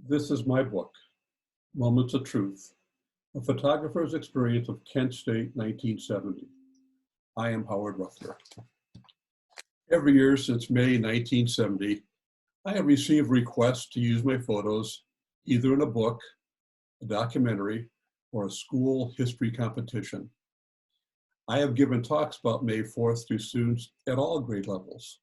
This is my book, Moments of Truth, A Photographer's Experience of Kent State, 1970. I am Howard Ruffner. Every year since May 1970, I have received requests to use my photos either in a book, a documentary, or a school history competition. I have given talks about May 4th to students at all grade levels.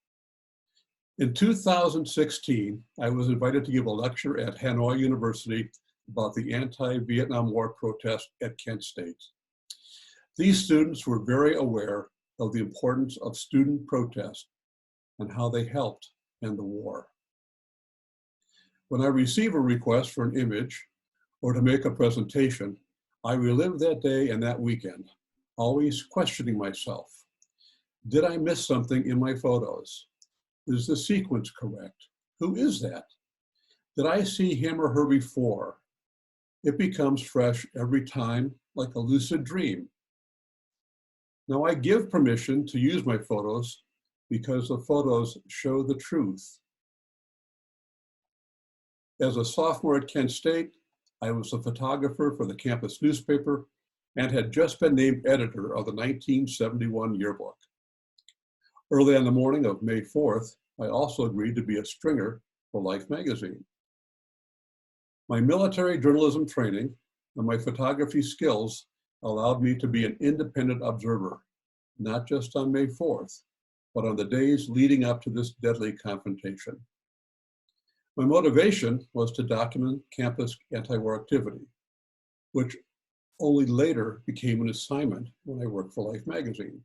In 2016, I was invited to give a lecture at Hanoi University about the anti-Vietnam War protest at Kent State. These students were very aware of the importance of student protest and how they helped end the war. When I receive a request for an image or to make a presentation, I relive that day and that weekend, always questioning myself. Did I miss something in my photos? Is the sequence correct? Who is that? Did I see him or her before? It becomes fresh every time, like a lucid dream. Now I give permission to use my photos because the photos show the truth. As a sophomore at Kent State, I was a photographer for the campus newspaper and had just been named editor of the 1971 yearbook. Early on the morning of May 4th, I also agreed to be a stringer for Life magazine. My military journalism training and my photography skills allowed me to be an independent observer, not just on May 4th, but on the days leading up to this deadly confrontation. My motivation was to document campus anti-war activity, which only later became an assignment when I worked for Life magazine.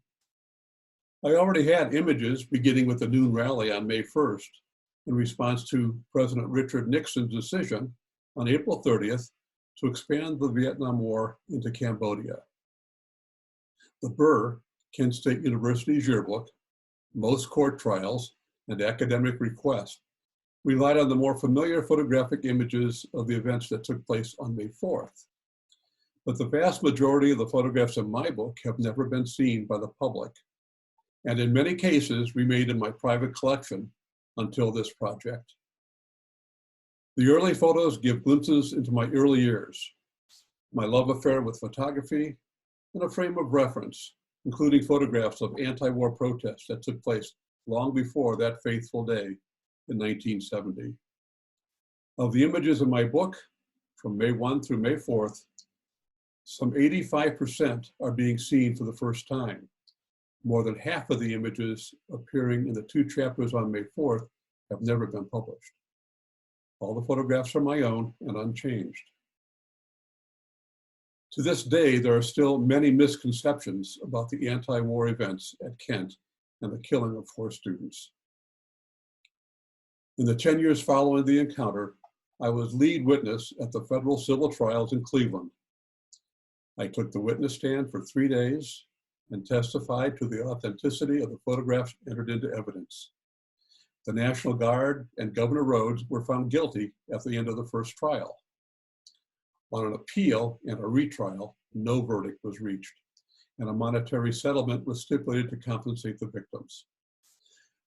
I already had images beginning with the noon rally on May 1st in response to President Richard Nixon's decision on April 30th to expand the Vietnam War into Cambodia. The Burr, Kent State University's yearbook, most court trials, and academic requests relied on the more familiar photographic images of the events that took place on May 4th. But the vast majority of the photographs in my book have never been seen by the public, and in many cases remained in my private collection until this project. The early photos give glimpses into my early years, my love affair with photography, and a frame of reference, including photographs of anti-war protests that took place long before that fateful day in 1970. Of the images in my book, from May 1 through May 4th, some 85% are being seen for the first time. More than half of the images appearing in the 2 chapters on May 4th have never been published. All the photographs are my own and unchanged. To this day, there are still many misconceptions about the anti-war events at Kent and the killing of 4 students. In the 10 years following the encounter, I was lead witness at the federal civil trials in Cleveland. I took the witness stand for 3 days and testified to the authenticity of the photographs entered into evidence. The National Guard and Governor Rhodes were found guilty at the end of the first trial. On an appeal and a retrial, no verdict was reached, and a monetary settlement was stipulated to compensate the victims.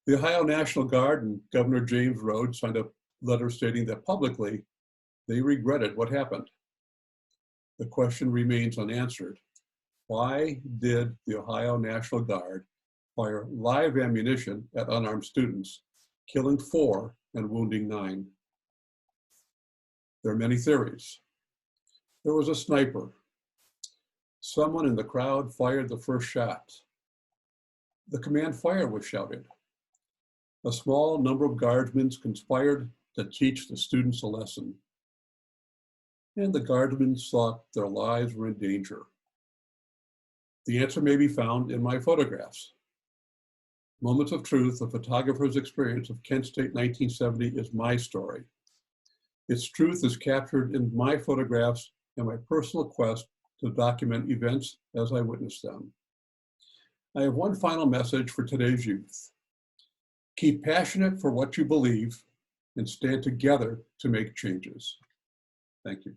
The Ohio National Guard and Governor James Rhodes signed a letter stating that publicly they regretted what happened. The question remains unanswered. Why did the Ohio National Guard fire live ammunition at unarmed students, killing 4 and wounding 9? There are many theories. There was a sniper. Someone in the crowd fired the first shot. The command fire was shouted. A small number of guardsmen conspired to teach the students a lesson. And the guardsmen thought their lives were in danger. The answer may be found in my photographs. Moments of Truth, a photographer's experience of Kent State 1970 is my story. Its truth is captured in my photographs and my personal quest to document events as I witnessed them. I have one final message for today's youth. Keep passionate for what you believe and stand together to make changes. Thank you.